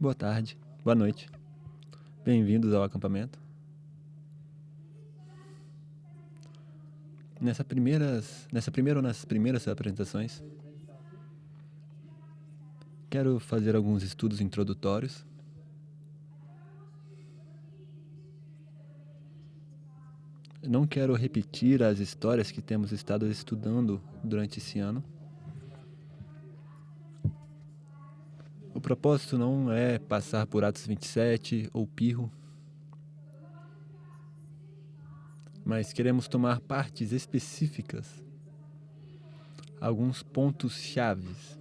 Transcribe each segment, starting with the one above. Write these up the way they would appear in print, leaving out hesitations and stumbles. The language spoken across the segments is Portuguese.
Boa tarde, boa noite. Bem-vindos ao acampamento. Nessa primeira ou nas primeiras apresentações, quero fazer alguns estudos introdutórios. Não quero repetir as histórias que temos estado estudando durante esse ano. O propósito não é passar por Atos 27 ou Pirro, mas queremos tomar partes específicas, alguns pontos chaves.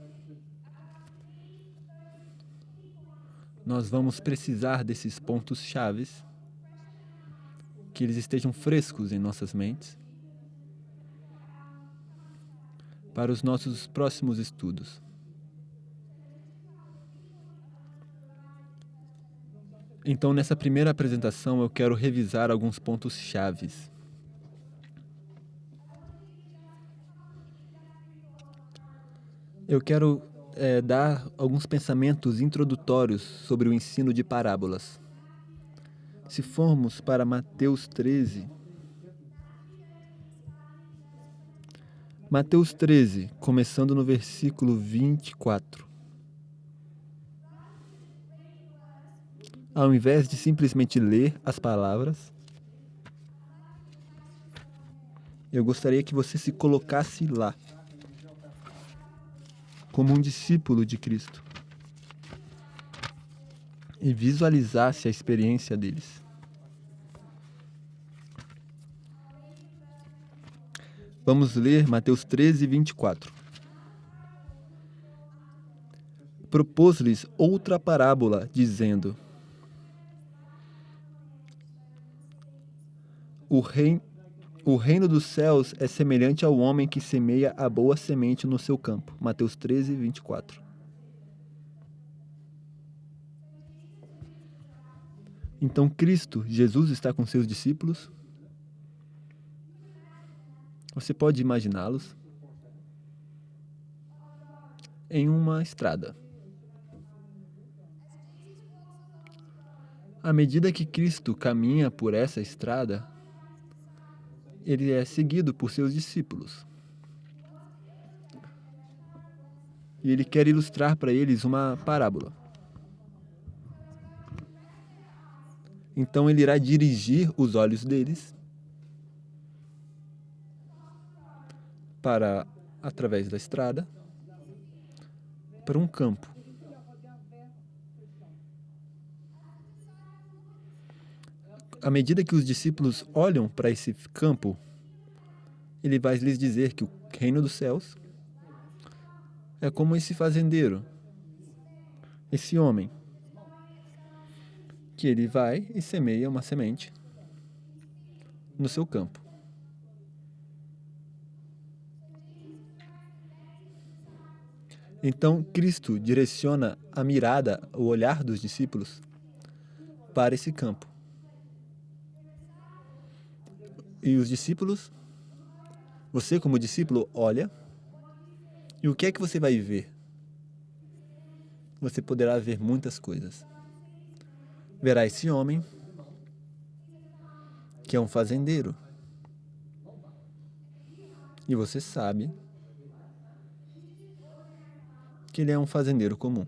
Nós vamos precisar desses pontos chaves, que eles estejam frescos em nossas mentes, para os nossos próximos estudos. Então, nessa primeira apresentação, eu quero revisar alguns pontos chaves. Eu quero dar alguns pensamentos introdutórios sobre o ensino de parábolas. Se formos para Mateus 13, começando no versículo 24. Ao invés de simplesmente ler as palavras, eu gostaria que você se colocasse lá, como um discípulo de Cristo, e visualizasse a experiência deles. Vamos ler Mateus 13, 24. Propôs-lhes outra parábola, dizendo: O reino dos céus é semelhante ao homem que semeia a boa semente no seu campo. Mateus 13, 24. Então Cristo, Jesus, está com seus discípulos. Você pode imaginá-los em uma estrada. À medida que Cristo caminha por essa estrada, ele é seguido por seus discípulos. E ele quer ilustrar para eles uma parábola. Então ele irá dirigir os olhos deles para, através da estrada, para um campo. À medida que os discípulos olham para esse campo, ele vai lhes dizer que o reino dos céus é como esse fazendeiro, esse homem, que ele vai e semeia uma semente no seu campo. Então, Cristo direciona a mirada, o olhar dos discípulos para esse campo. E os discípulos, você como discípulo, olha, e o que é que você vai ver? Você poderá ver muitas coisas. Verá esse homem, que é um fazendeiro. E você sabe que ele é um fazendeiro comum.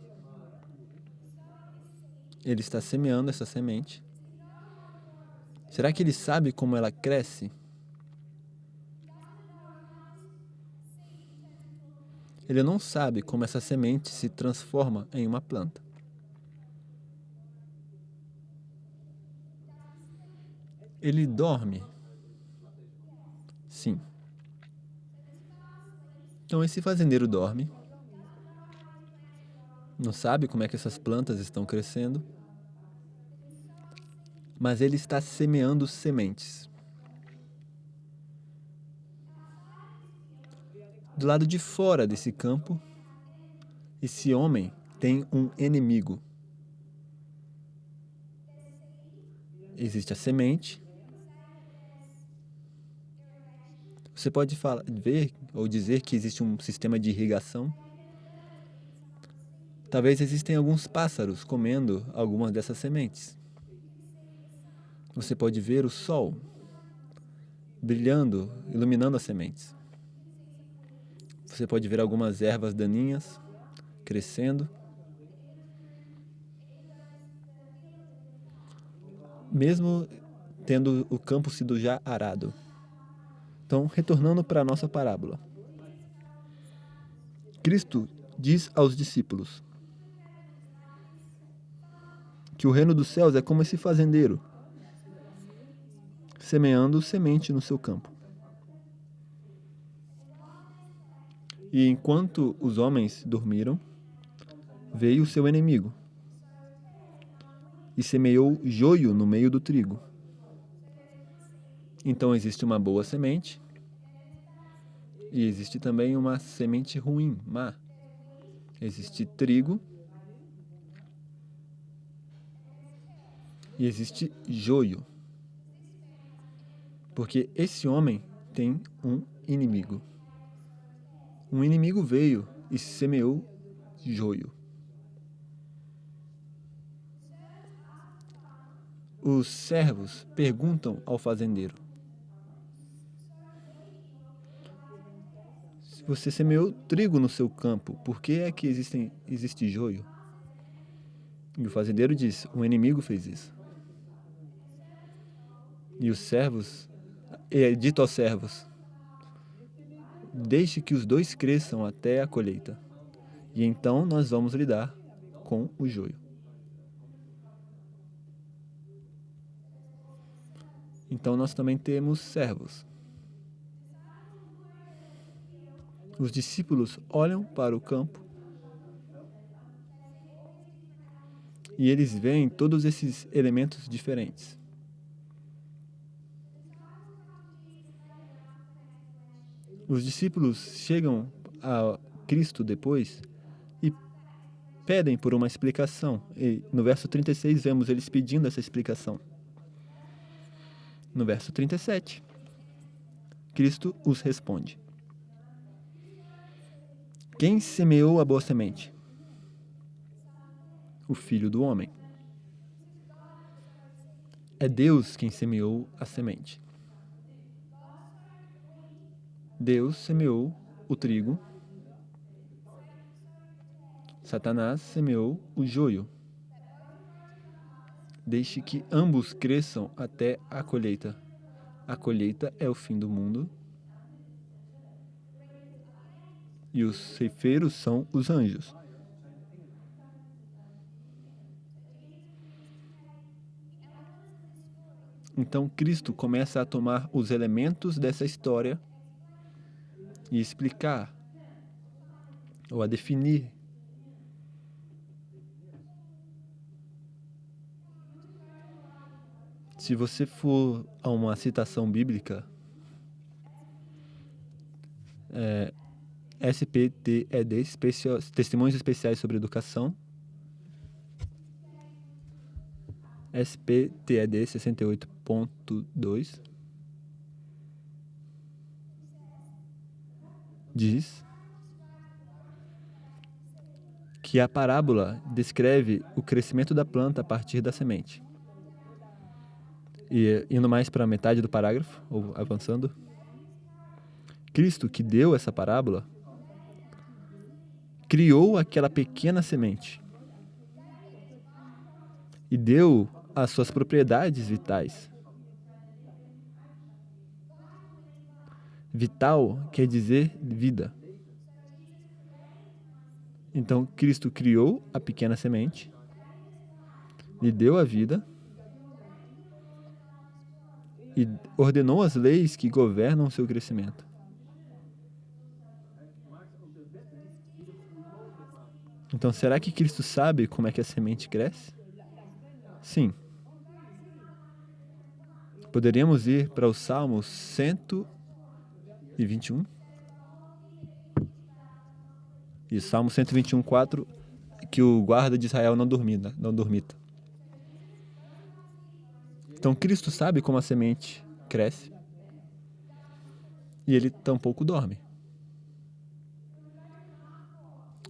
Ele está semeando essa semente. Será que ele sabe como ela cresce? Ele não sabe como essa semente se transforma em uma planta. Ele dorme? Sim. Então esse fazendeiro dorme. Não sabe como é que essas plantas estão crescendo. Mas ele está semeando sementes. Do lado de fora desse campo, esse homem tem um inimigo. Existe a semente. Você pode ver ou dizer que existe um sistema de irrigação. Talvez existem alguns pássaros comendo algumas dessas sementes. Você pode ver o sol brilhando, iluminando as sementes. Você pode ver algumas ervas daninhas crescendo. Mesmo tendo o campo sido já arado. Então, retornando para a nossa parábola. Cristo diz aos discípulos que o reino dos céus é como esse fazendeiro semeando semente no seu campo. E enquanto os homens dormiram, veio o seu inimigo e semeou joio no meio do trigo. Então existe uma boa semente e existe também uma semente ruim, má. Existe trigo e existe joio. Porque esse homem tem um inimigo. Um inimigo veio e semeou joio. Os servos perguntam ao fazendeiro: se você semeou trigo no seu campo, por que é que existe joio? E o fazendeiro diz: o inimigo fez isso. E os servos, dito aos servos: deixe que os dois cresçam até a colheita, e então nós vamos lidar com o joio. Então nós também temos servos. Os discípulos olham para o campo e eles veem todos esses elementos diferentes. Os discípulos chegam a Cristo depois e pedem por uma explicação. E no verso 36 vemos eles pedindo essa explicação. No verso 37, Cristo os responde: quem semeou a boa semente? O Filho do Homem. É Deus quem semeou a semente. Deus semeou o trigo. Satanás semeou o joio. Deixe que ambos cresçam até a colheita. A colheita é o fim do mundo. E os ceifeiros são os anjos. Então Cristo começa a tomar os elementos dessa história e explicar, ou a definir. Se você for a uma citação bíblica, SPTED, Testemunhos Especiais sobre Educação, SPTED 68.2, diz que a parábola descreve o crescimento da planta a partir da semente. E indo mais para a metade do parágrafo, ou avançando, Cristo, que deu essa parábola, criou aquela pequena semente e deu as suas propriedades vitais. Vital quer dizer vida. Então, Cristo criou a pequena semente, lhe deu a vida e ordenou as leis que governam o seu crescimento. Então, será que Cristo sabe como é que a semente cresce? Sim. Poderíamos ir para o Salmo 121. E Salmo 121:4, que o guarda de Israel não dormita. Então Cristo sabe como a semente cresce e ele tampouco dorme.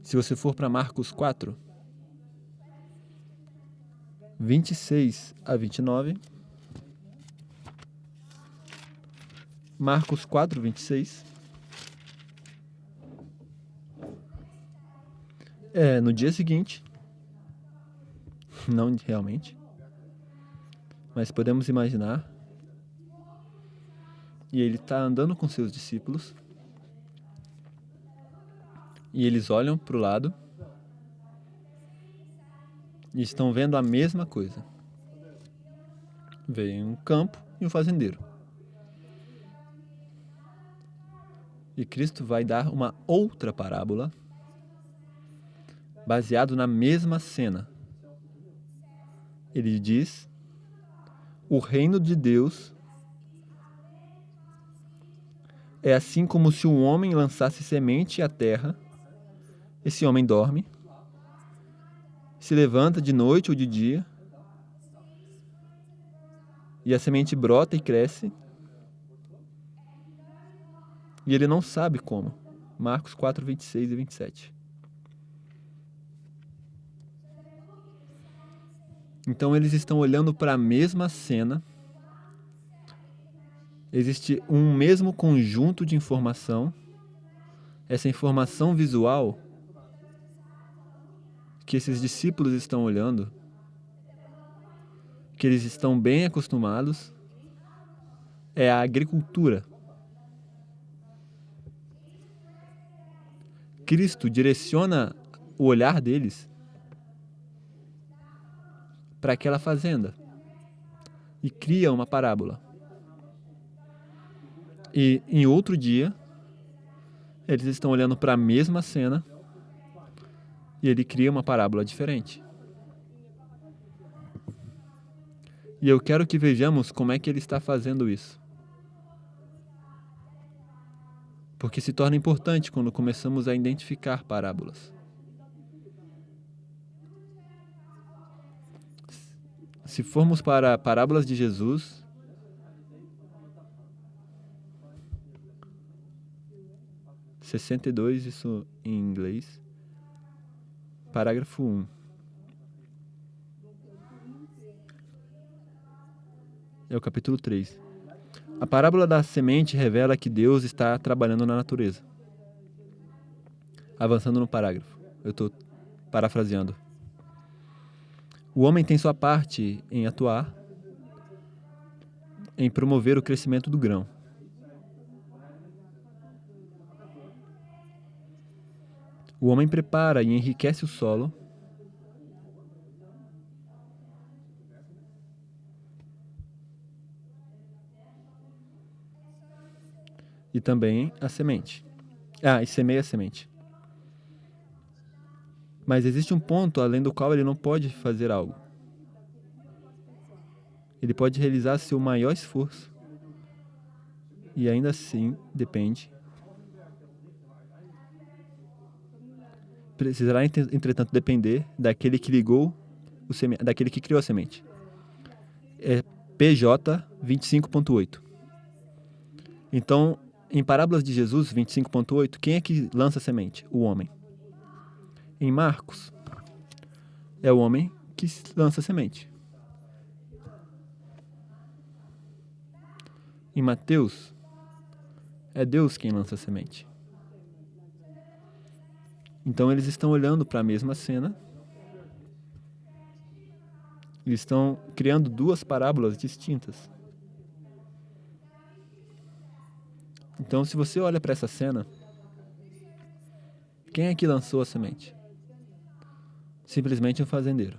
Se você for para Marcos 4, 26 a 29. Marcos 4, 26. No dia seguinte, não realmente, mas podemos imaginar, e ele está andando com seus discípulos, e eles olham para o lado e estão vendo a mesma coisa. Veio um campo e um fazendeiro. E Cristo vai dar uma outra parábola baseado na mesma cena. Ele diz: o reino de Deus é assim como se um homem lançasse semente à terra. Esse homem dorme, se levanta de noite ou de dia, e a semente brota e cresce, e ele não sabe como. Marcos 4, 26 e 27. Então eles estão olhando para a mesma cena. Existe um mesmo conjunto de informação. Essa informação visual que esses discípulos estão olhando, que eles estão bem acostumados, é a agricultura. Cristo direciona o olhar deles para aquela fazenda e cria uma parábola. E em outro dia, eles estão olhando para a mesma cena e ele cria uma parábola diferente. E eu quero que vejamos como é que ele está fazendo isso. Porque se torna importante quando começamos a identificar parábolas. Se formos para parábolas de Jesus, (62), isso em inglês, parágrafo 1. É o capítulo 3. A parábola da semente revela que Deus está trabalhando na natureza. Avançando no parágrafo, eu estou parafraseando. O homem tem sua parte em atuar, em promover o crescimento do grão. O homem prepara e enriquece o solo, e também a semente. E semeia a semente. Mas existe um ponto além do qual ele não pode fazer algo. Ele pode realizar seu maior esforço e ainda assim precisará, entretanto, depender daquele que daquele que criou a semente. É PJ 25.8. Então, em Parábolas de Jesus 25.8, quem é que lança a semente? O homem. Em Marcos, é o homem que lança a semente. Em Mateus, é Deus quem lança a semente. Então eles estão olhando para a mesma cena. Eles estão criando duas parábolas distintas. Então, se você olha para essa cena, quem é que lançou a semente? Simplesmente um fazendeiro.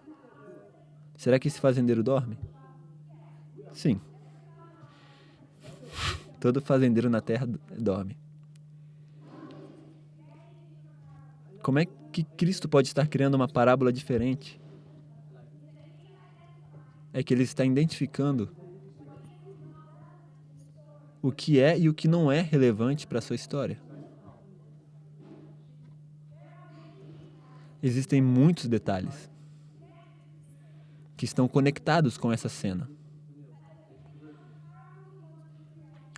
Será que esse fazendeiro dorme? Sim. Todo fazendeiro na terra dorme. Como é que Cristo pode estar criando uma parábola diferente? É que ele está identificando o que é e o que não é relevante para a sua história. Existem muitos detalhes que estão conectados com essa cena.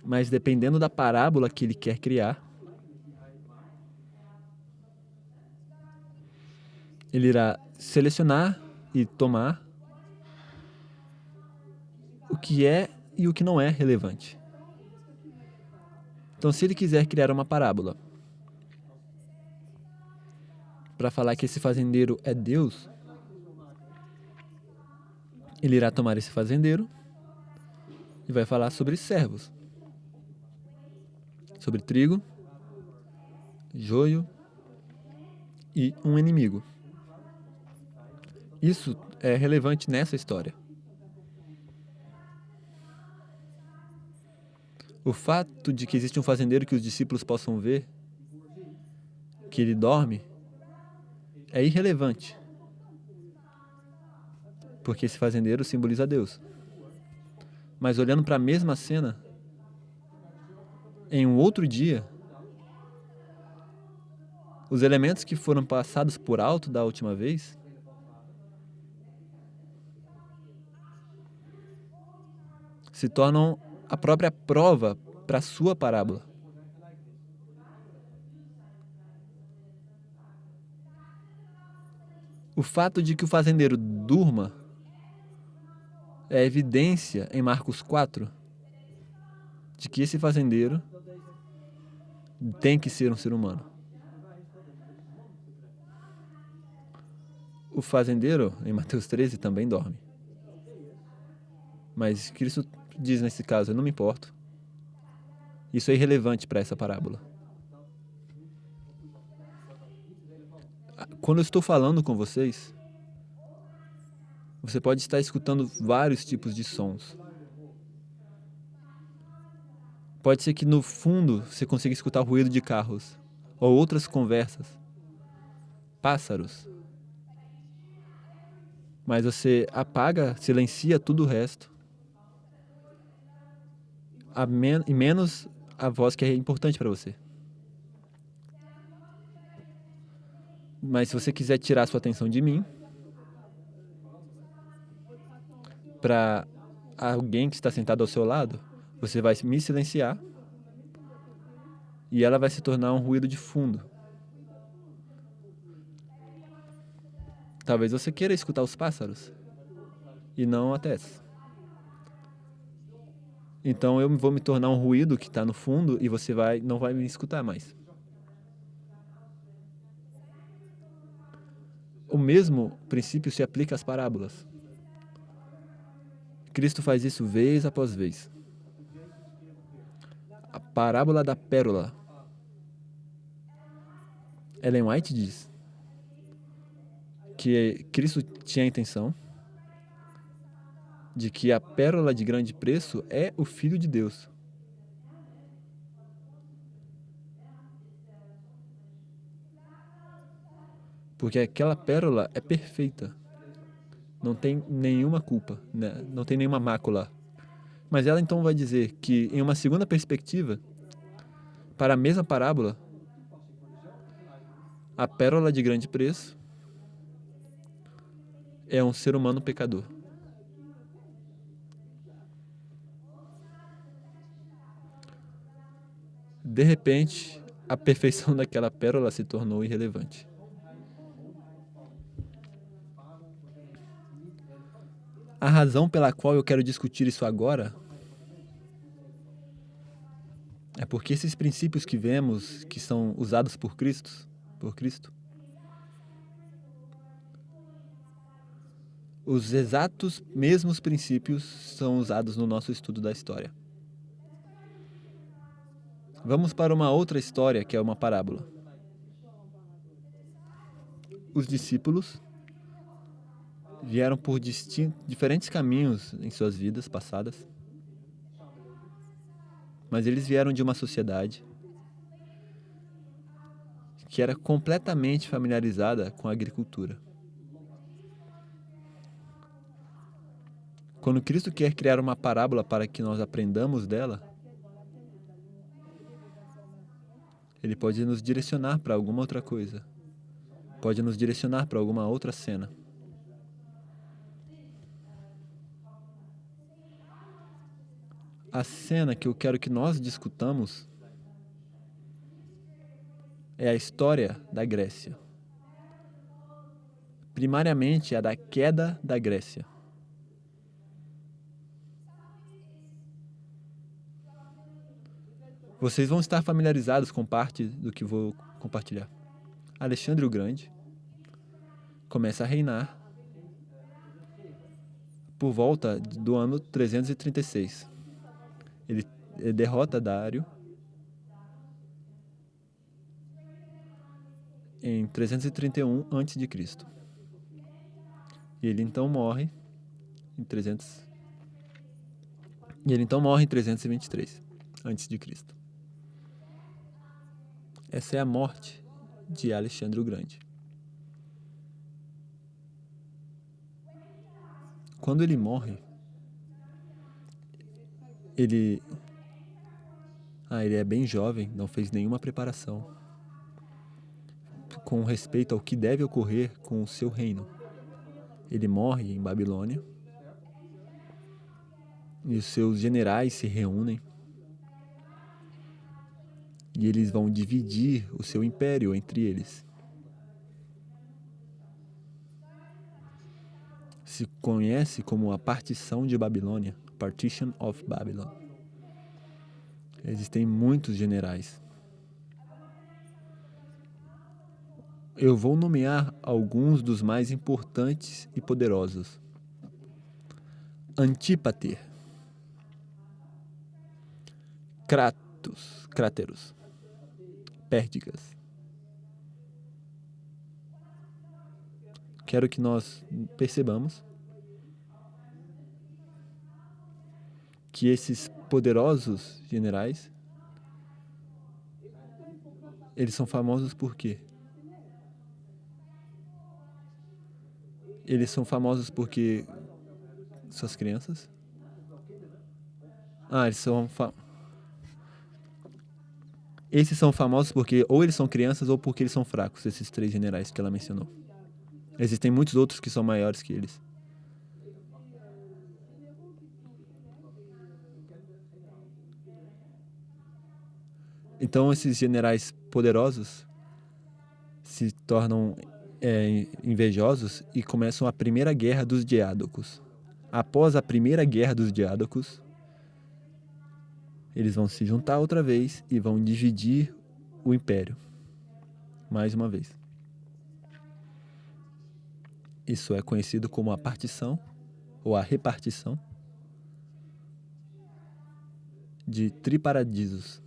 Mas dependendo da parábola que ele quer criar, ele irá selecionar e tomar que é e o que não é relevante. Então, se ele quiser criar uma parábola para falar que esse fazendeiro é Deus, ele irá tomar esse fazendeiro e vai falar sobre servos, sobre trigo, joio e um inimigo. Isso é relevante nessa história. O fato de que existe um fazendeiro que os discípulos possam ver, que ele dorme, é irrelevante, porque esse fazendeiro simboliza Deus. Mas olhando para a mesma cena, em um outro dia, os elementos que foram passados por alto da última vez se tornam a própria prova para a sua parábola. O fato de que o fazendeiro durma é evidência em Marcos 4 de que esse fazendeiro tem que ser um ser humano. O fazendeiro, em Mateus 13, também dorme. Mas Cristo diz nesse caso, eu não me importo. Isso é irrelevante para essa parábola. Quando eu estou falando com vocês, você pode estar escutando vários tipos de sons. Pode ser que no fundo você consiga escutar o ruído de carros, ou outras conversas, pássaros. Mas você apaga, silencia tudo o resto, e menos a voz que é importante para você. Mas se você quiser tirar sua atenção de mim, para alguém que está sentado ao seu lado, você vai me silenciar e ela vai se tornar um ruído de fundo. Talvez você queira escutar os pássaros e não a Tess. Então eu vou me tornar um ruído que está no fundo e você não vai me escutar mais. O mesmo princípio se aplica às parábolas. Cristo faz isso vez após vez. A parábola da pérola. Ellen White diz que Cristo tinha a intenção de que a pérola de grande preço é o Filho de Deus. Porque aquela pérola é perfeita. Não tem nenhuma culpa, né? Não tem nenhuma mácula. Mas ela então vai dizer que, em uma segunda perspectiva, para a mesma parábola, a pérola de grande preço é um ser humano pecador. De repente, a perfeição daquela pérola se tornou irrelevante. A razão pela qual eu quero discutir isso agora é porque esses princípios que vemos, que são usados por Cristo, os exatos mesmos princípios são usados no nosso estudo da história. Vamos para uma outra história, que é uma parábola. Os discípulos vieram por diferentes caminhos em suas vidas passadas, mas eles vieram de uma sociedade que era completamente familiarizada com a agricultura. Quando Cristo quer criar uma parábola para que nós aprendamos dela, Ele pode nos direcionar para alguma outra coisa, pode nos direcionar para alguma outra cena. A cena que eu quero que nós discutamos é a história da Grécia. Primariamente, a da queda da Grécia. Vocês vão estar familiarizados com parte do que vou compartilhar. Alexandre o Grande começa a reinar por volta do ano 336. Ele derrota Dário em 331 a.C. E ele então morre em 323 a.C. Essa é a morte de Alexandre o Grande. Quando ele morre, ele é bem jovem, não fez nenhuma preparação com respeito ao que deve ocorrer com o seu reino. Ele morre em Babilônia e os seus generais se reúnem e eles vão dividir o seu império entre eles. Se conhece como a partição de Babilônia, Partition of Babylon. Existem muitos generais. Eu vou nomear alguns dos mais importantes e poderosos. Antípater, Cráteros, Pérdigas. Quero que nós percebamos que esses poderosos generais, eles são famosos por quê? Eles são famosos porque suas crianças? Esses são famosos porque ou eles são crianças ou porque eles são fracos, esses 3 generais que ela mencionou. Existem muitos outros que são maiores que eles. Então esses generais poderosos se tornam invejosos e começam a primeira guerra dos Diádocos. Após a primeira guerra dos Diádocos, eles vão se juntar outra vez e vão dividir o império. Mais uma vez. Isso é conhecido como a partição ou a repartição de Triparadisos.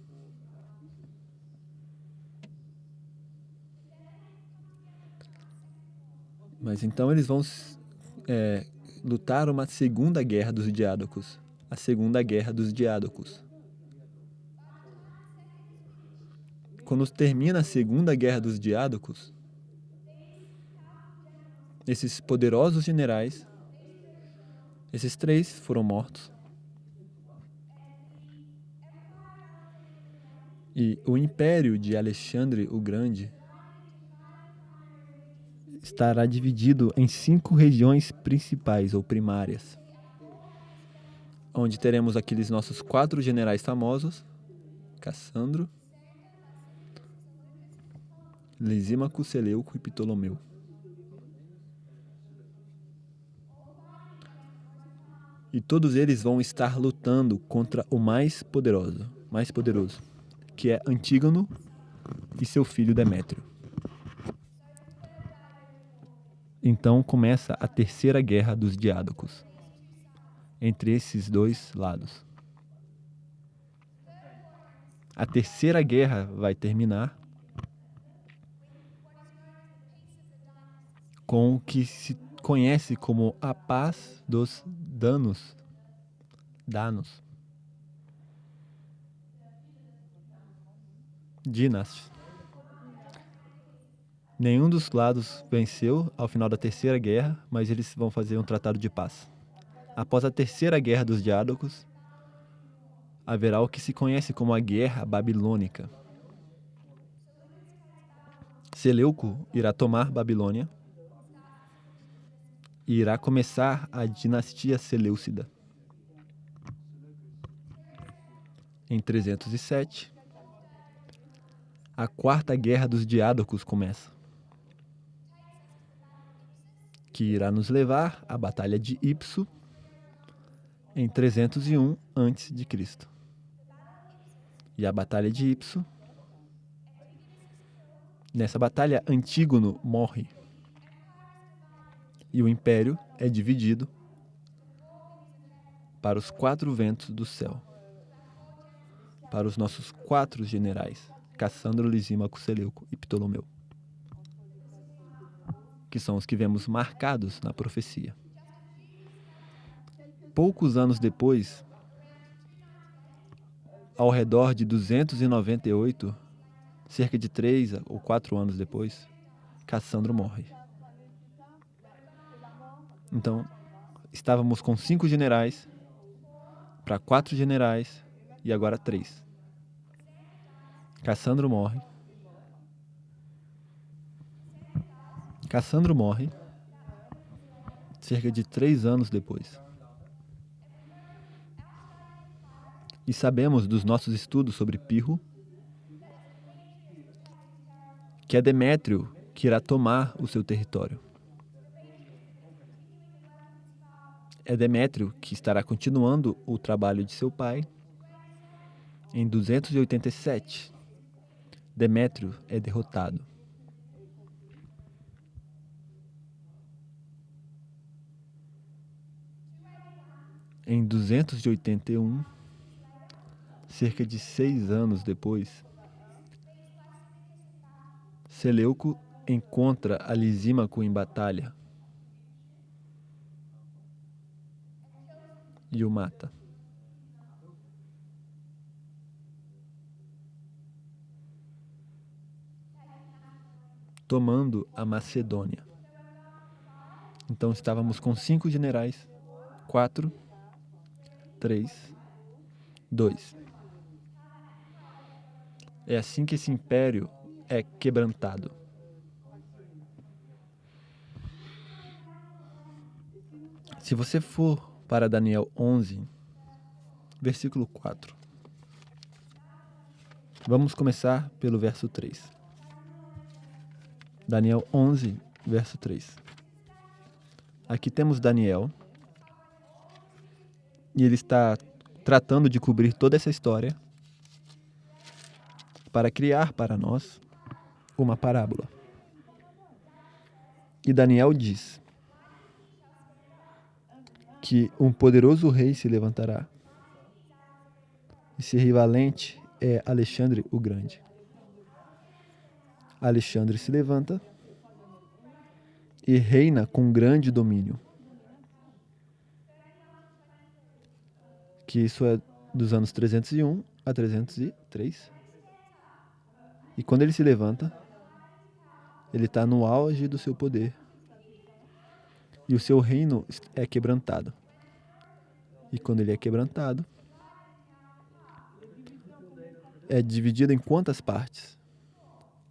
Mas então eles vão lutar uma segunda guerra dos Diádocos. A segunda guerra dos Diádocos. Quando termina a segunda guerra dos Diádocos, esses poderosos generais, esses 3 foram mortos. E o império de Alexandre o Grande estará dividido em 5 regiões principais ou primárias, onde teremos aqueles nossos 4 generais famosos, Cassandro, Lisímaco, Seleuco e Ptolomeu. E todos eles vão estar lutando contra o mais poderoso, que é Antígono e seu filho Demétrio. Então começa a terceira guerra dos Diádocos, entre esses 2 lados. A terceira guerra vai terminar com o que se conhece como a Paz dos Danos. Dynasty. Nenhum dos lados venceu ao final da terceira guerra, mas eles vão fazer um tratado de paz. Após a terceira guerra dos Diádocos, haverá o que se conhece como a Guerra Babilônica. Seleuco irá tomar Babilônia e irá começar a dinastia Seleucida. Em 307, a quarta guerra dos Diádocos começa, que irá nos levar à Batalha de Ipso em 301 a.C. e a Batalha de Ipso. Nessa batalha, Antígono morre e o Império é dividido para os 4 ventos do céu, para os nossos 4 generais, Cassandro, Lisímaco, Seleuco e Ptolomeu, que são os que vemos marcados na profecia. Poucos anos depois, ao redor de 298, cerca de 3 ou 4 anos depois, Cassandro morre. Então, estávamos com 5 generais para 4 generais e agora 3. Cassandro morre. Cassandro morre cerca de 3 anos depois. E sabemos dos nossos estudos sobre Pirro que é Demétrio que irá tomar o seu território. É Demétrio que estará continuando o trabalho de seu pai. Em 287, Demétrio é derrotado. Em 281, cerca de 6 anos depois, Seleuco encontra a Lisímaco em batalha e o mata. Tomando a Macedônia. Então estávamos com 5 generais, 4, 3, 2. É assim que esse império é quebrantado. Se você for para Daniel 11, versículo 4. Vamos começar pelo verso 3. Daniel 11, verso 3. Aqui temos Daniel, e ele está tratando de cobrir toda essa história para criar para nós uma parábola. E Daniel diz que um poderoso rei se levantará. Esse rei valente é Alexandre o Grande. Alexandre se levanta e reina com grande domínio. Que isso é dos anos 301 a 303. E quando ele se levanta, ele está no auge do seu poder. E o seu reino é quebrantado. E quando ele é quebrantado, é dividido em quantas partes?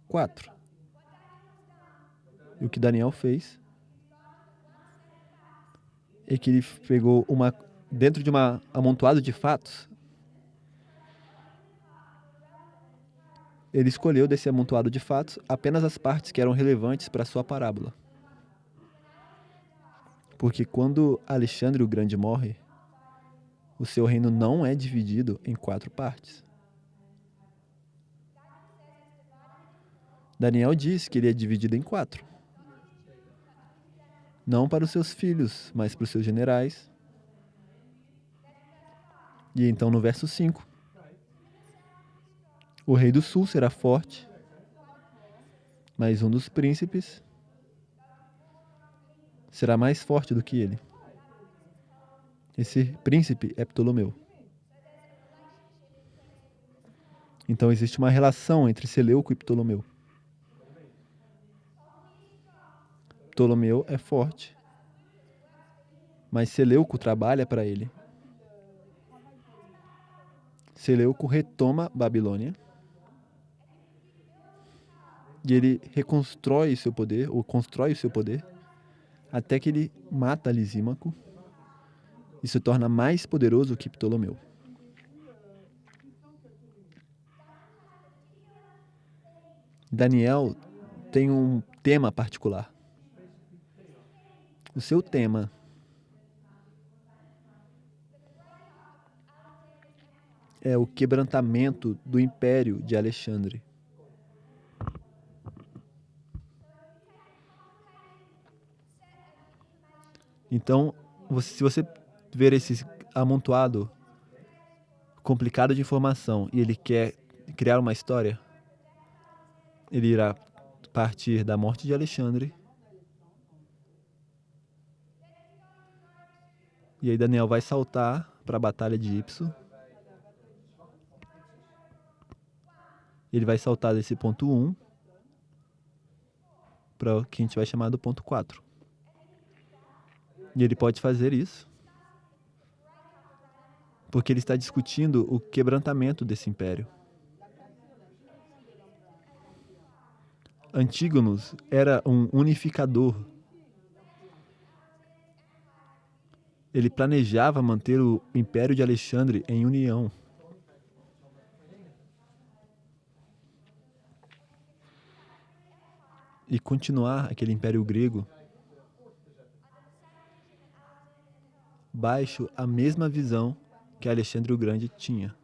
4. E o que Daniel fez é que ele pegou dentro de uma amontoado de fatos, ele escolheu desse amontoado de fatos apenas as partes que eram relevantes para a sua parábola. Porque quando Alexandre o Grande morre, o seu reino não é dividido em 4 partes. Daniel diz que ele é dividido em 4. Não para os seus filhos, mas para os seus generais. E então no verso 5, o rei do sul será forte, mas um dos príncipes será mais forte do que ele. Esse príncipe é Ptolomeu. Então existe uma relação entre Seleuco e Ptolomeu. Ptolomeu é forte, mas Seleuco trabalha para ele. Seleuco retoma Babilônia e ele reconstrói seu poder, ou constrói o seu poder, até que ele mata Lisímaco e se torna mais poderoso que Ptolomeu. Daniel tem um tema particular. O seu tema é o quebrantamento do Império de Alexandre. Então, se você ver esse amontoado complicado de informação e ele quer criar uma história, ele irá partir da morte de Alexandre. E aí Daniel vai saltar para a batalha de Ipso. Ele vai saltar desse ponto 1 para o que a gente vai chamar do ponto 4. E ele pode fazer isso porque ele está discutindo o quebrantamento desse império. Antígonos era um unificador. Ele planejava manter o Império de Alexandre em união. E continuar aquele Império Grego baixo a mesma visão que Alexandre o Grande tinha.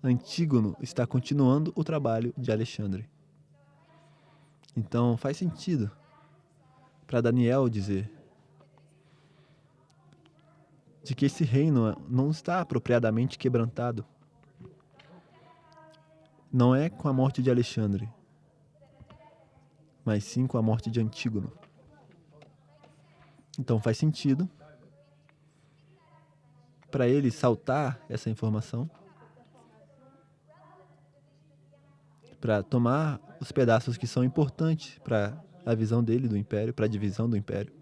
Antígono está continuando o trabalho de Alexandre. Então faz sentido para Daniel dizer de que esse reino não está apropriadamente quebrantado. Não é com a morte de Alexandre, mas sim com a morte de Antígono. Então faz sentido para ele saltar essa informação, para tomar os pedaços que são importantes para a visão dele do Império, para a divisão do Império.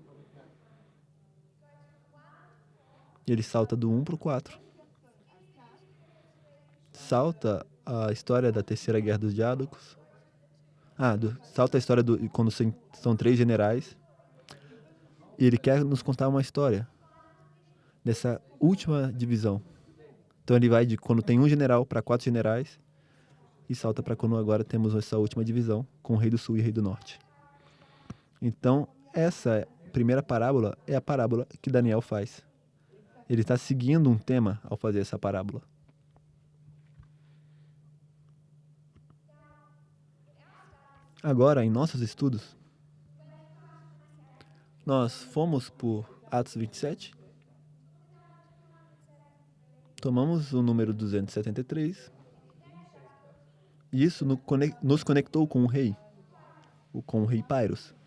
Ele salta do 1 para o 4. Salta a história da Terceira Guerra dos Diádocos. Salta a história quando são 3 generais. E ele quer nos contar uma história dessa última divisão. Então ele vai de quando tem 1 general para 4 generais e salta para quando agora temos essa última divisão com o Rei do Sul e o Rei do Norte. Então essa primeira parábola é a parábola que Daniel faz. Ele está seguindo um tema ao fazer essa parábola. Agora, em nossos estudos, nós fomos por Atos 27, tomamos o número 273, e isso nos conectou com o rei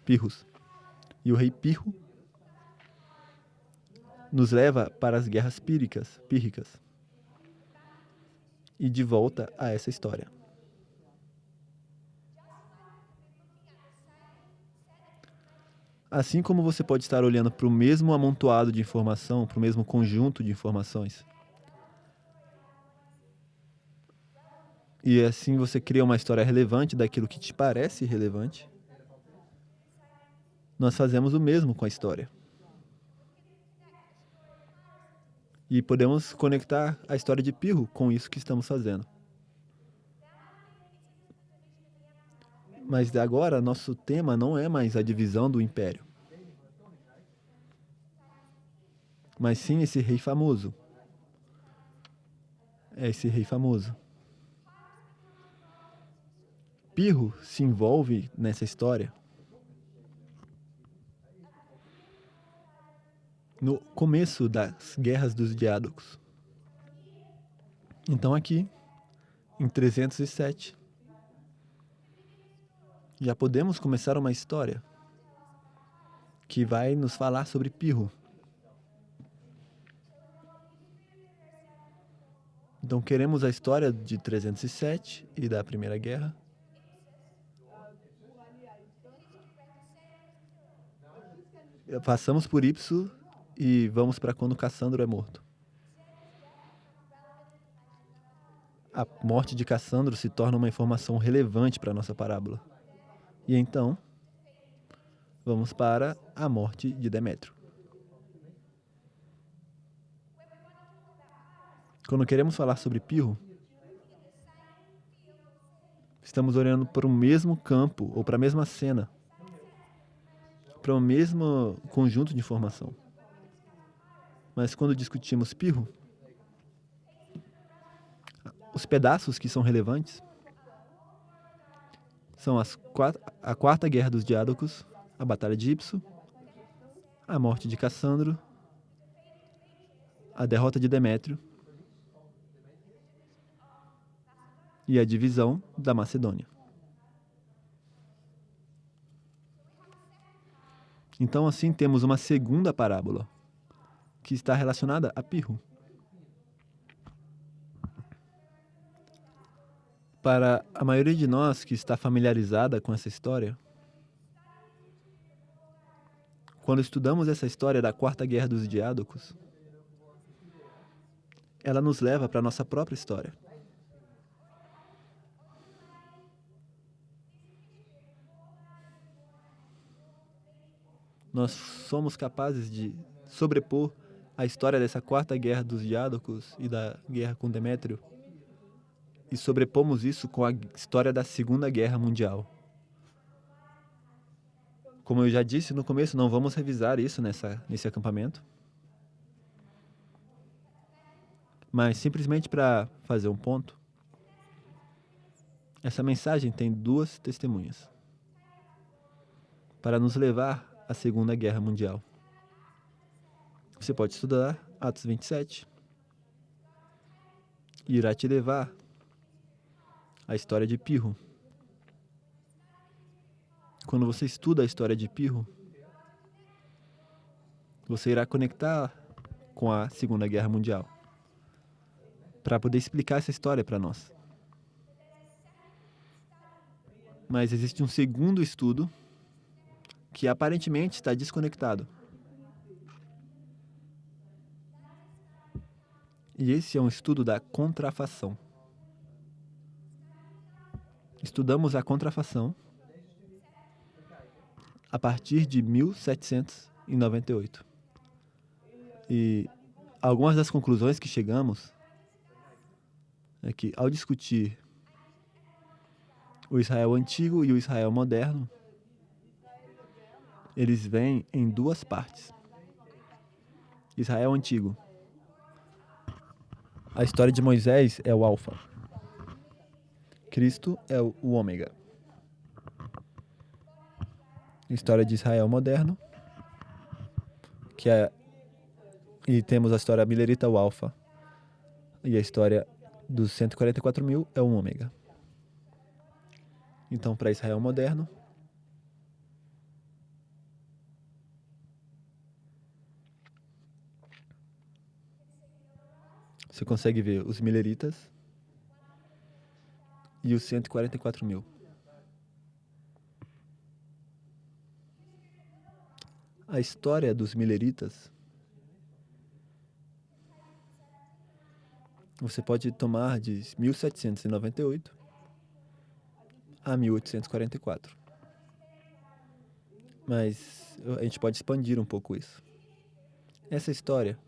Pirros. E o rei Pirro nos leva para as guerras pírricas e de volta a essa história. Assim como você pode estar olhando para o mesmo amontoado de informação, para o mesmo conjunto de informações, e assim você cria uma história relevante daquilo que te parece relevante, nós fazemos o mesmo com a história. E podemos conectar a história de Pirro com isso que estamos fazendo. Mas agora, nosso tema não é mais a divisão do império, mas sim esse rei famoso. É esse rei famoso. Pirro se envolve nessa história no começo das guerras dos Diádocos. Então aqui, em 307, já podemos começar uma história que vai nos falar sobre Pirro. Então queremos a história de 307 e da Primeira Guerra. Passamos por Ipso e vamos para quando Cassandro é morto. A morte de Cassandro se torna uma informação relevante para a nossa parábola. E então, vamos para a morte de Demétrio. Quando queremos falar sobre Pirro, estamos olhando para o mesmo campo ou para a mesma cena, para o mesmo conjunto de informação. Mas quando discutimos Pirro, os pedaços que são relevantes são a Quarta Guerra dos Diádocos, a Batalha de Ipso, a morte de Cassandro, a derrota de Demétrio e a divisão da Macedônia. Então, assim, temos uma segunda parábola, que está relacionada a Pirro. Para a maioria de nós que está familiarizada com essa história, quando estudamos essa história da Quarta Guerra dos Diádocos, ela nos leva para a nossa própria história. Nós somos capazes de sobrepor a história dessa Quarta Guerra dos Diádocos e da guerra com Demétrio e sobrepomos isso com a história da Segunda Guerra Mundial. Como eu já disse no começo, não vamos revisar isso nesse acampamento. Mas simplesmente para fazer um ponto, essa mensagem tem duas testemunhas para nos levar à Segunda Guerra Mundial. Você pode estudar Atos 27 e irá te levar à história de Pirro. Quando você estuda a história de Pirro, você irá conectar com a Segunda Guerra Mundial para poder explicar essa história para nós. Mas existe um segundo estudo que aparentemente está desconectado. E esse é um estudo da contrafação. Estudamos a contrafação a partir de 1798. E algumas das conclusões que chegamos é que, ao discutir o Israel antigo e o Israel moderno, eles vêm em duas partes. Israel antigo. A história de Moisés é o alfa. Cristo é o ômega. A história de Israel moderno, e temos a história milerita, o alfa. E a história dos 144.000 é o ômega. Então, para Israel moderno, você consegue ver os mileritas e os 144.000. A história dos mileritas você pode tomar de 1798 a 1844. Mas a gente pode expandir um pouco isso. Essa história,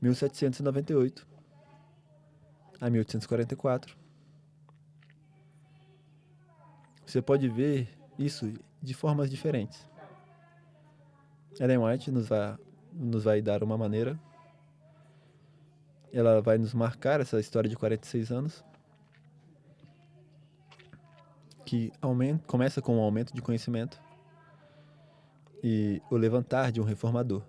1798 a 1844, você pode ver isso de formas diferentes. Ellen White nos vai dar uma maneira. Ela vai nos marcar essa história de 46 anos, que começa com o aumento de conhecimento e o levantar de um reformador.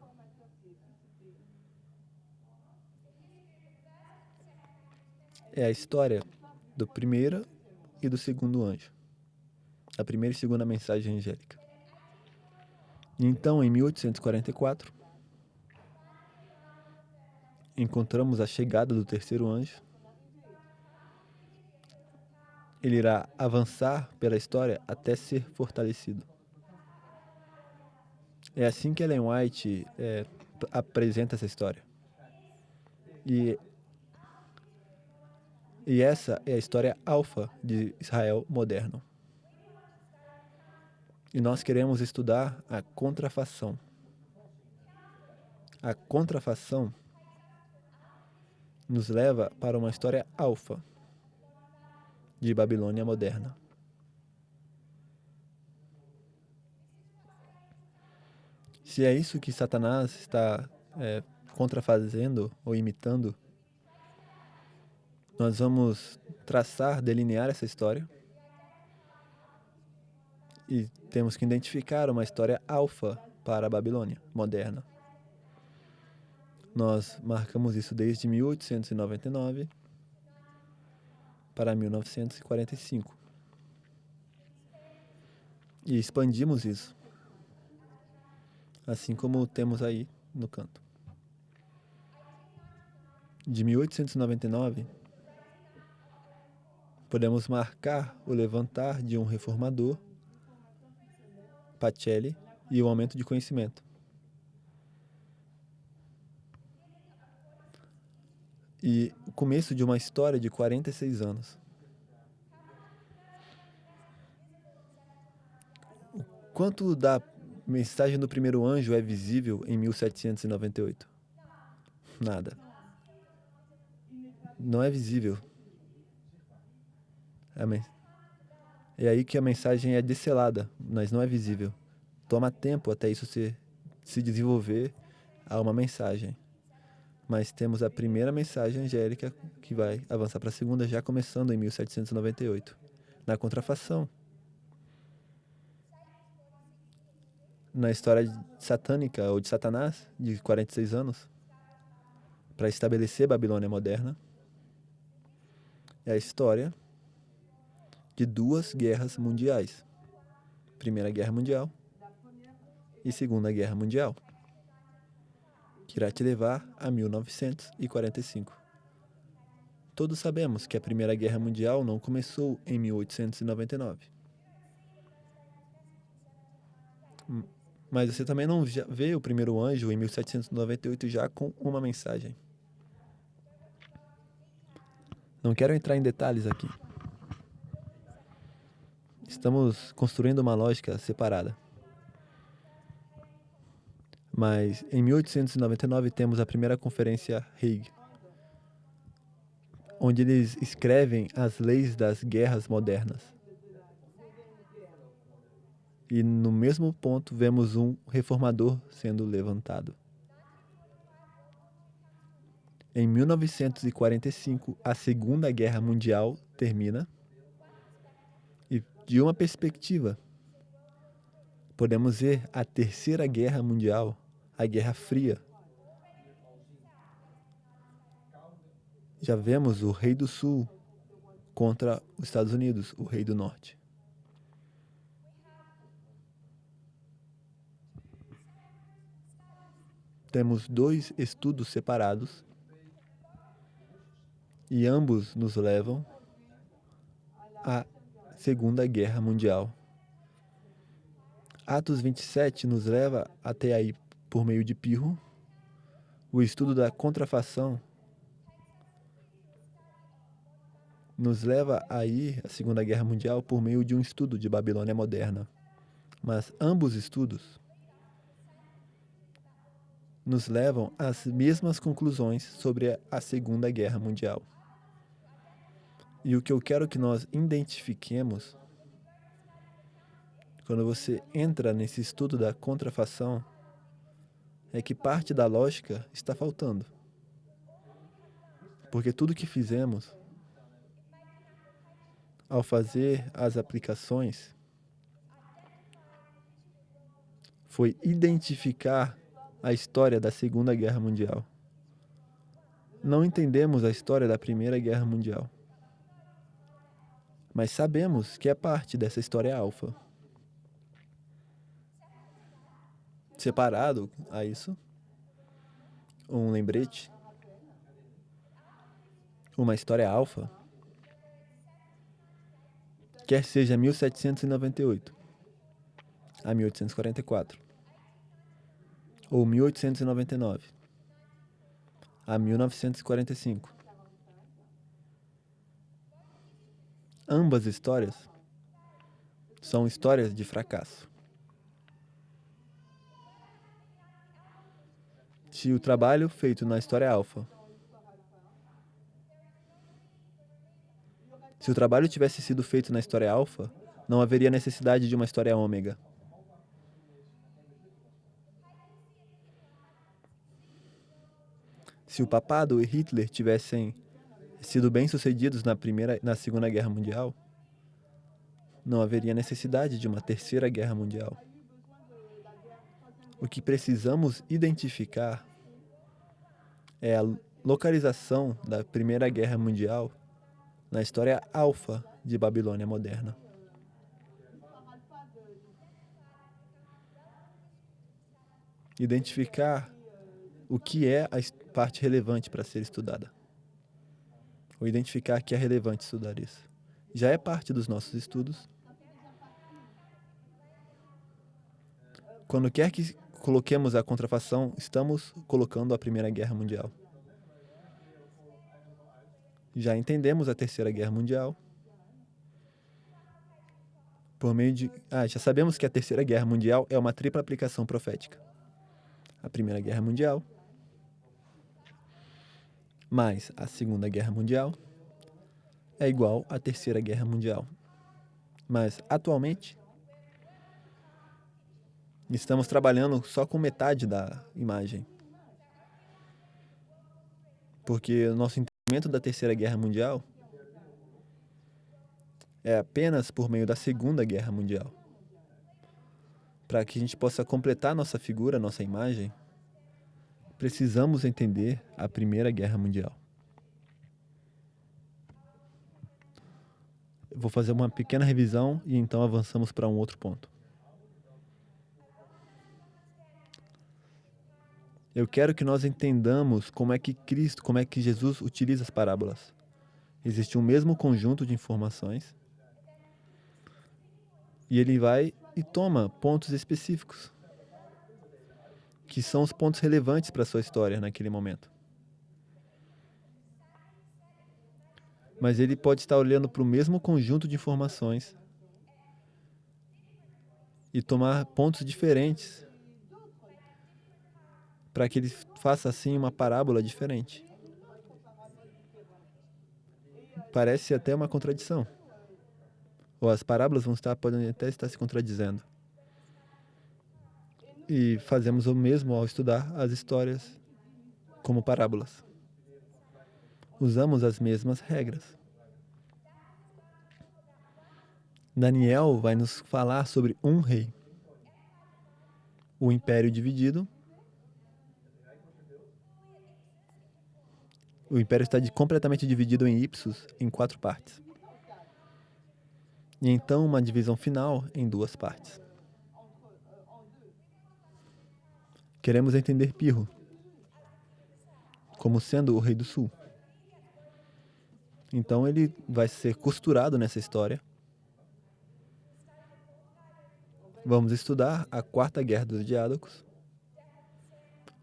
É a história do primeiro e do segundo anjo, a primeira e segunda mensagem angélica. Então, em 1844, encontramos a chegada do terceiro anjo. Ele irá avançar pela história até ser fortalecido. É assim que Ellen White apresenta essa história. E essa é a história alfa de Israel moderno. E nós queremos estudar a contrafação. A contrafação nos leva para uma história alfa de Babilônia moderna. Se é isso que Satanás está contrafazendo ou imitando, nós vamos traçar, delinear essa história e temos que identificar uma história alfa para a Babilônia moderna. Nós marcamos isso desde 1899 para 1945 e expandimos isso, assim como temos aí no canto. De 1899, podemos marcar o levantar de um reformador, Pacelli, e o aumento de conhecimento. E o começo de uma história de 46 anos. O quanto da mensagem do primeiro anjo é visível em 1798? Nada. Não é visível. É aí que a mensagem é descelada, mas não é visível. Toma tempo até isso se desenvolver a uma mensagem. Mas temos a primeira mensagem angélica que vai avançar para a segunda, já começando em 1798, na contrafação. Na história satânica ou de Satanás, de 46 anos, para estabelecer Babilônia moderna, é a história de duas guerras mundiais. Primeira Guerra Mundial e Segunda Guerra Mundial, que irá te levar a 1945. Todos sabemos que a Primeira Guerra Mundial não começou em 1899. Mas você também não vê o primeiro anjo em 1798 já com uma mensagem. Não quero entrar em detalhes aqui. Estamos construindo uma lógica separada. Mas em 1899 temos a primeira conferência Hague, onde eles escrevem as leis das guerras modernas. E no mesmo ponto vemos um reformador sendo levantado. Em 1945, a Segunda Guerra Mundial termina e, de uma perspectiva, podemos ver a Terceira Guerra Mundial, a Guerra Fria. Já vemos o Rei do Sul contra os Estados Unidos, o Rei do Norte. Temos dois estudos separados e ambos nos levam à Segunda Guerra Mundial. Atos 27 nos leva até aí por meio de Pirro, o estudo da contrafação nos leva aí à Segunda Guerra Mundial por meio de um estudo de Babilônia moderna. Mas ambos estudos nos levam às mesmas conclusões sobre a Segunda Guerra Mundial. E o que eu quero que nós identifiquemos, quando você entra nesse estudo da contrafação, é que parte da lógica está faltando. Porque tudo que fizemos, ao fazer as aplicações, foi identificar a história da Segunda Guerra Mundial. Não entendemos a história da Primeira Guerra Mundial. Mas sabemos que é parte dessa história alfa. Separado a isso, um lembrete, uma história alfa, quer seja 1798 a 1844, ou 1899 a 1945. Ambas histórias são histórias de fracasso. Se o trabalho feito na história alfa, se o trabalho tivesse sido feito na história alfa, não haveria necessidade de uma história ômega. Se o papado e Hitler tivessem sido bem-sucedidos na Segunda Guerra Mundial, não haveria necessidade de uma Terceira Guerra Mundial. O que precisamos identificar é a localização da Primeira Guerra Mundial na história alfa de Babilônia moderna. Identificar o que é a parte relevante para ser estudada. Ou identificar que é relevante estudar isso. Já é parte dos nossos estudos. Quando quer que coloquemos a contrafação, estamos colocando a Primeira Guerra Mundial. Já entendemos a Terceira Guerra Mundial. Já sabemos que a Terceira Guerra Mundial é uma tripla aplicação profética. A Primeira Guerra Mundial, mais a Segunda Guerra Mundial, é igual à Terceira Guerra Mundial. Mas, atualmente, estamos trabalhando só com metade da imagem. Porque o nosso entendimento da Terceira Guerra Mundial é apenas por meio da Segunda Guerra Mundial. Para que a gente possa completar nossa figura, nossa imagem, precisamos entender a Primeira Guerra Mundial. Eu vou fazer uma pequena revisão e então avançamos para um outro ponto. Eu quero que nós entendamos como é que Jesus utiliza as parábolas. Existe um mesmo conjunto de informações e ele vai e toma pontos específicos, que são os pontos relevantes para a sua história naquele momento. Mas ele pode estar olhando para o mesmo conjunto de informações e tomar pontos diferentes para que ele faça assim uma parábola diferente. Parece até uma contradição. Ou as parábolas podem até estar se contradizendo. E fazemos o mesmo ao estudar as histórias como parábolas. Usamos as mesmas regras. Daniel vai nos falar sobre um rei. O império dividido. O império está completamente dividido em ipsos, em 4 partes. E então uma divisão final em 2 partes. Queremos entender Pirro como sendo o rei do sul. Então ele vai ser costurado nessa história. Vamos estudar a 4ª Guerra dos Diádocos,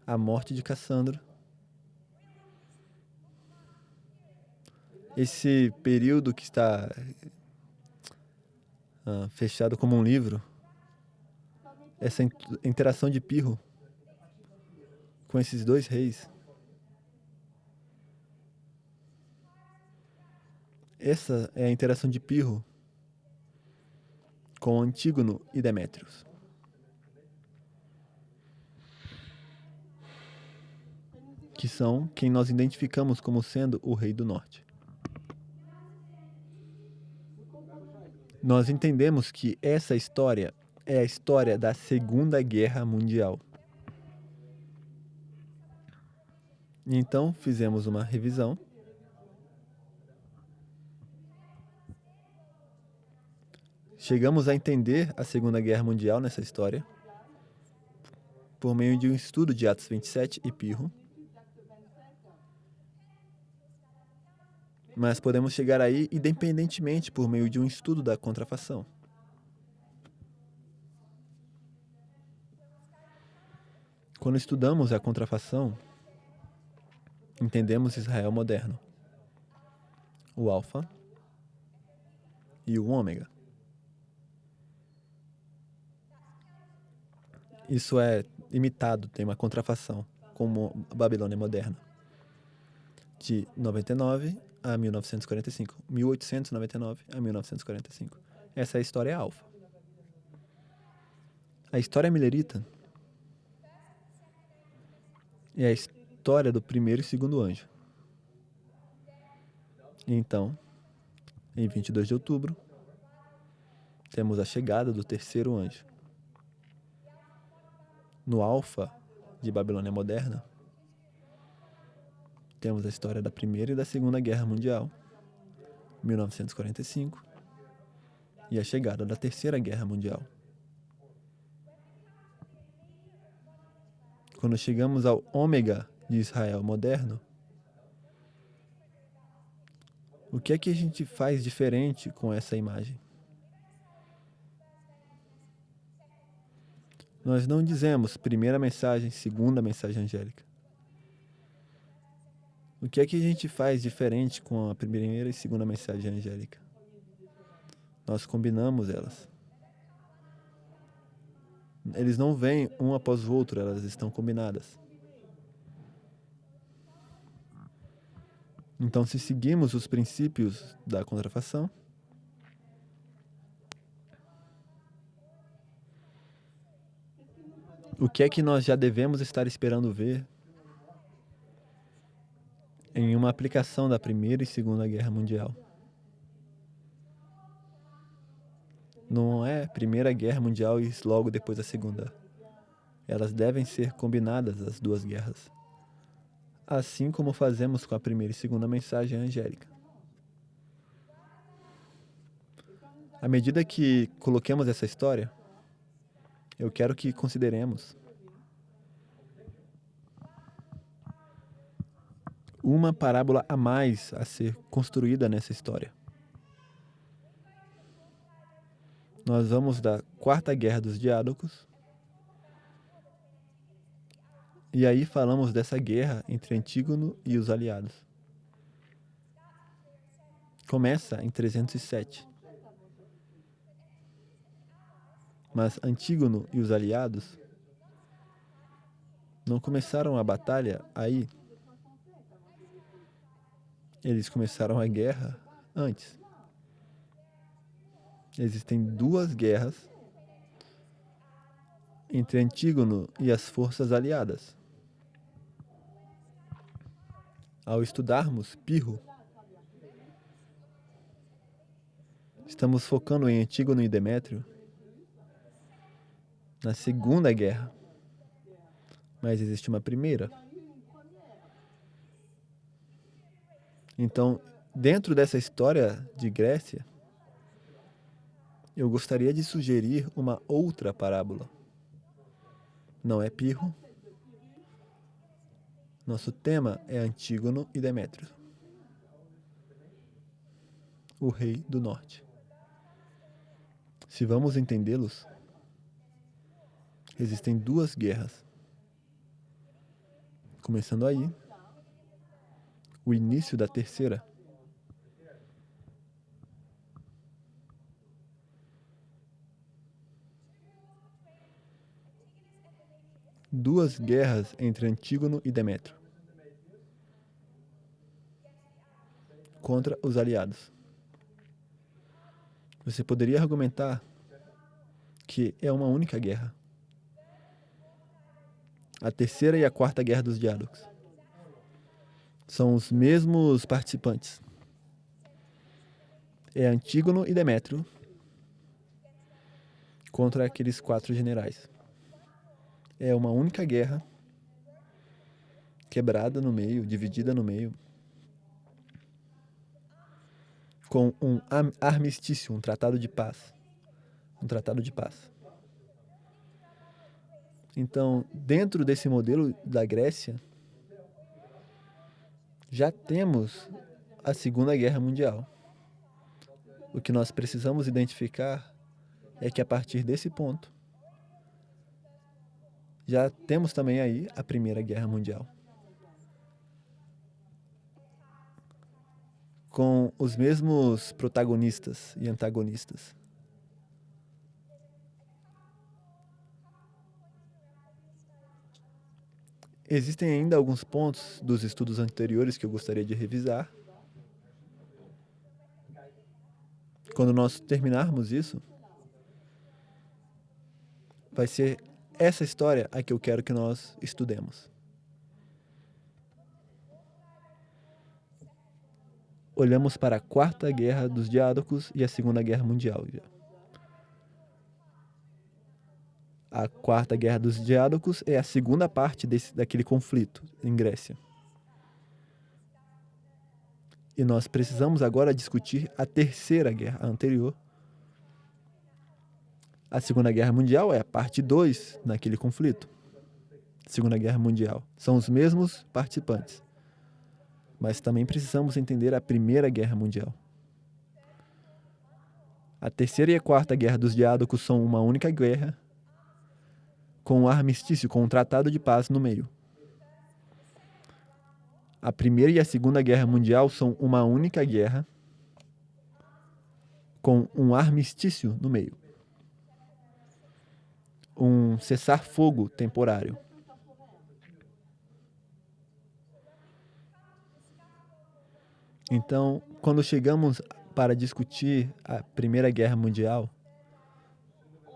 a morte de Cassandro. Esse período que está fechado como um livro, essa interação de Pirro com esses 2 reis, essa é a interação de Pirro com Antígono e Demétrios. Que são quem nós identificamos como sendo o rei do norte. Nós entendemos que essa história é a história da Segunda Guerra Mundial. Então, fizemos uma revisão. Chegamos a entender a Segunda Guerra Mundial nessa história por meio de um estudo de Atos 27 e Pirro. Mas podemos chegar aí independentemente por meio de um estudo da contrafação. Quando estudamos a contrafação, entendemos Israel moderno, o Alfa e o Ômega. Isso é imitado, tem uma contrafação, como a Babilônia moderna, de 99 a 1945, 1899 a 1945. Essa é a história alfa. A história milerita é a história do primeiro e segundo anjo. Então, em 22 de outubro, temos a chegada do terceiro anjo. No Alfa de Babilônia Moderna, temos a história da Primeira e da Segunda Guerra Mundial, 1945, e a chegada da Terceira Guerra Mundial. Quando chegamos ao Ômega de Israel moderno, o que é que a gente faz diferente com essa imagem? Nós não dizemos primeira mensagem, segunda mensagem angélica. O que é que a gente faz diferente com a primeira e segunda mensagem angélica? Nós combinamos elas. Eles não vêm um após o outro, elas estão combinadas. Então, se seguimos os princípios da contrafação, o que é que nós já devemos estar esperando ver em uma aplicação da Primeira e Segunda Guerra Mundial? Não é Primeira Guerra Mundial e logo depois a Segunda. Elas devem ser combinadas, as duas guerras. Assim como fazemos com a primeira e segunda mensagem angélica. À medida que coloquemos essa história, eu quero que consideremos uma parábola a mais a ser construída nessa história. Nós vamos da Quarta Guerra dos Diádocos, e aí falamos dessa guerra entre Antígono e os aliados. Começa em 307. Mas Antígono e os aliados não começaram a batalha aí. Eles começaram a guerra antes. Existem duas guerras entre Antígono e as forças aliadas. Ao estudarmos Pirro, estamos focando em Antígono e Demétrio na Segunda Guerra, mas existe uma primeira. Então, dentro dessa história de Grécia, eu gostaria de sugerir uma outra parábola. Não é Pirro. Nosso tema é Antígono e Demétrio, o rei do norte. Se vamos entendê-los, existem duas guerras. Começando aí, o início da terceira. Duas guerras entre Antígono e Demétrio contra os aliados. Você poderia argumentar que é uma única guerra. A terceira e a quarta guerra dos diádocos são os mesmos participantes. É Antígono e Demétrio contra aqueles 4 generais. É uma única guerra, quebrada no meio, dividida no meio, com um armistício, um tratado de paz. Um tratado de paz. Então, dentro desse modelo da Grécia, já temos a Segunda Guerra Mundial. O que nós precisamos identificar é que a partir desse ponto, já temos também aí a Primeira Guerra Mundial. Com os mesmos protagonistas e antagonistas. Existem ainda alguns pontos dos estudos anteriores que eu gostaria de revisar. Quando nós terminarmos isso, vai ser essa história a que eu quero que nós estudemos. olhamos para a Quarta Guerra dos Diádocos e a Segunda Guerra Mundial. A Quarta Guerra dos Diádocos é a segunda parte daquele conflito em Grécia. E nós precisamos agora discutir a Terceira Guerra, a anterior. A Segunda Guerra Mundial é a parte 2 naquele conflito. Segunda Guerra Mundial. São os mesmos participantes. Mas também precisamos entender a Primeira Guerra Mundial. A Terceira e a Quarta Guerra dos Diádocos são uma única guerra, com um armistício, com um tratado de paz no meio. A Primeira e a Segunda Guerra Mundial são uma única guerra, com um armistício no meio. Um cessar-fogo temporário. Então, quando chegamos para discutir a Primeira Guerra Mundial,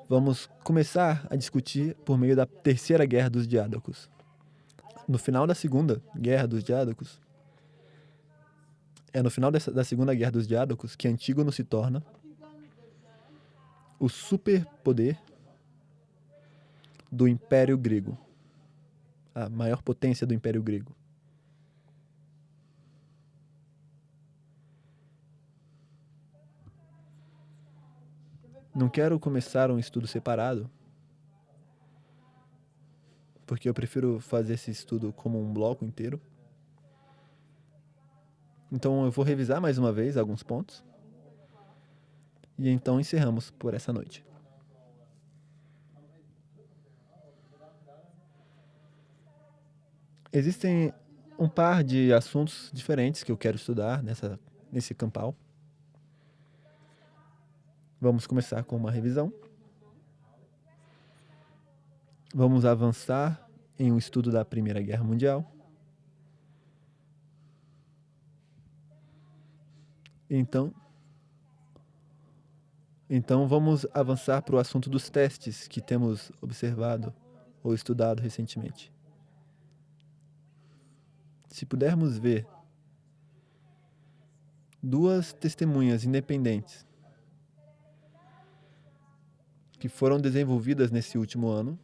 vamos começar a discutir por meio da Terceira Guerra dos Diádocos. No final da Segunda Guerra dos Diádocos, é no final da Segunda Guerra dos Diádocos que Antígono se torna o superpoder do Império Grego, a maior potência do Império Grego. Não quero começar um estudo separado, porque eu prefiro fazer esse estudo como um bloco inteiro. Então eu vou revisar mais uma vez alguns pontos. E então encerramos por essa noite. Existem um par de assuntos diferentes que eu quero estudar nesse campal. Vamos começar com uma revisão. Vamos avançar em um estudo da Primeira Guerra Mundial. Então vamos avançar para o assunto dos testes que temos observado ou estudado recentemente. Se pudermos ver duas testemunhas independentes que foram desenvolvidas nesse último ano,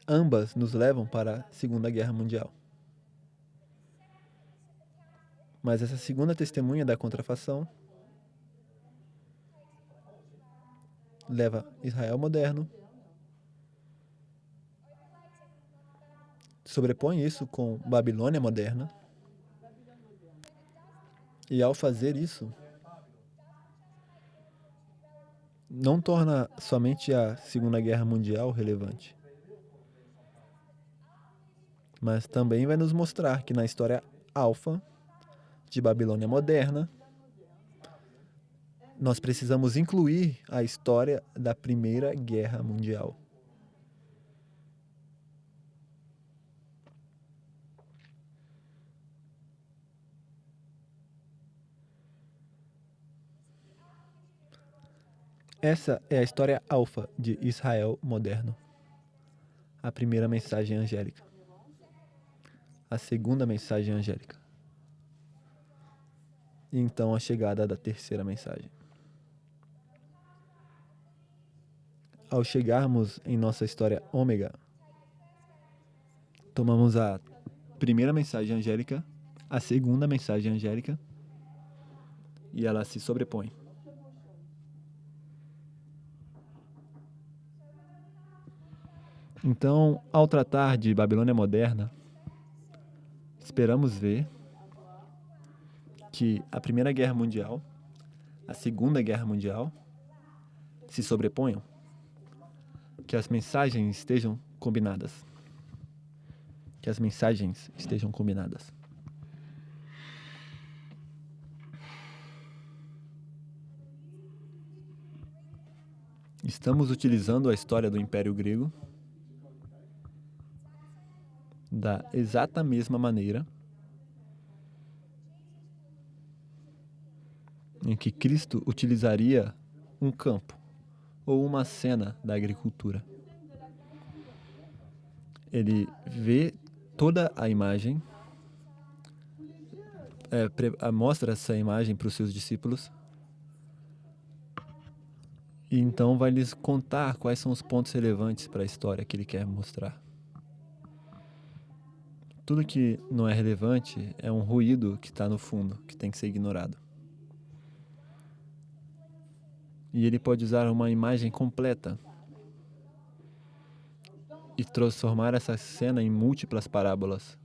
ambas nos levam para a Segunda Guerra Mundial. Mas essa segunda testemunha da contrafação leva Israel moderno, sobrepõe isso com Babilônia moderna, e ao fazer isso, não torna somente a Segunda Guerra Mundial relevante, mas também vai nos mostrar que na história alfa de Babilônia moderna, nós precisamos incluir a história da Primeira Guerra Mundial. Essa é a história alfa de Israel moderno. A primeira mensagem angélica. A segunda mensagem angélica. E então a chegada da terceira mensagem. Ao chegarmos em nossa história ômega, tomamos a primeira mensagem angélica, a segunda mensagem angélica, e ela se sobrepõe. Então, ao tratar de Babilônia moderna, esperamos ver que a Primeira Guerra Mundial, a Segunda Guerra Mundial, se sobreponham, que as mensagens estejam combinadas. Que as mensagens estejam combinadas. Estamos utilizando a história do Império Grego da exata mesma maneira em que Cristo utilizaria um campo ou uma cena da agricultura. Ele vê toda a imagem mostra essa imagem para os seus discípulos. E então vai lhes contar quais são os pontos relevantes para a história que ele quer mostrar. Tudo que não é relevante é um ruído que está no fundo, que tem que ser ignorado. E ele pode usar uma imagem completa e transformar essa cena em múltiplas parábolas,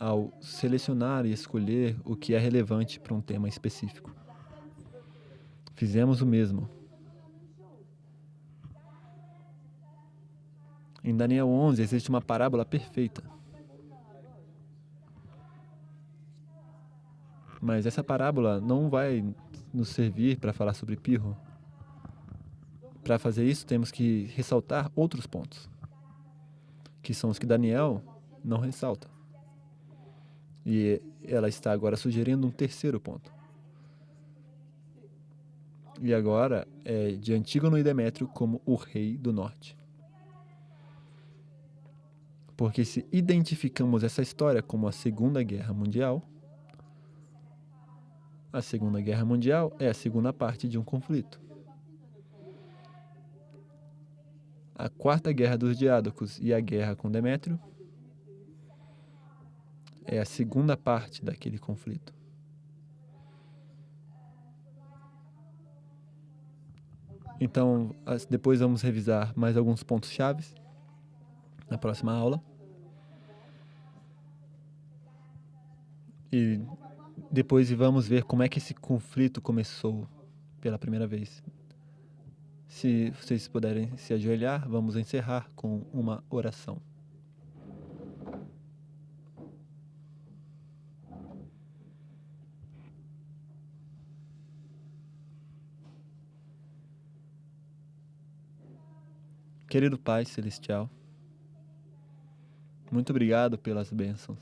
ao selecionar e escolher o que é relevante para um tema específico. Fizemos o mesmo. Em Daniel 11 existe uma parábola perfeita. Mas essa parábola não vai nos servir para falar sobre Pirro. Para fazer isso, temos que ressaltar outros pontos, que são os que Daniel não ressalta. E ela está agora sugerindo um terceiro ponto. E agora é de Antígono e Demétrio como o rei do norte. Porque se identificamos essa história como a Segunda Guerra Mundial, a Segunda Guerra Mundial é a segunda parte de um conflito. A Quarta Guerra dos Diádocos e a Guerra com Demétrio é a segunda parte daquele conflito. Então, depois vamos revisar mais alguns pontos chaves na próxima aula. E depois vamos ver como é que esse conflito começou pela primeira vez. Se vocês puderem se ajoelhar, vamos encerrar com uma oração. Querido Pai Celestial, muito obrigado pelas bênçãos.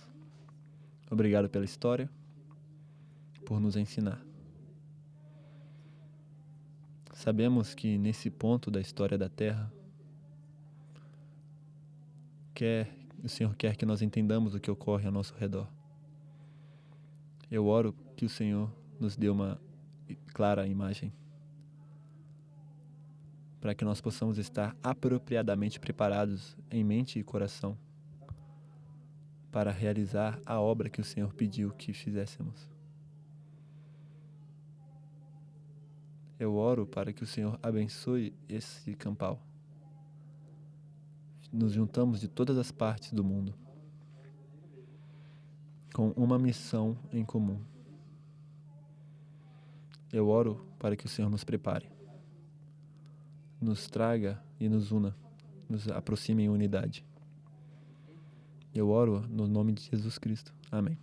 Obrigado pela história, por nos ensinar. Sabemos que nesse ponto da história da Terra, o Senhor quer que nós entendamos o que ocorre ao nosso redor. Eu oro que o Senhor nos dê uma clara imagem, para que nós possamos estar apropriadamente preparados em mente e coração para realizar a obra que o Senhor pediu que fizéssemos. Eu oro para que o Senhor abençoe esse campal. Nos juntamos de todas as partes do mundo com uma missão em comum. Eu oro para que o Senhor nos prepare, nos traga e nos una, nos aproxime em unidade. Eu oro no nome de Jesus Cristo. Amém.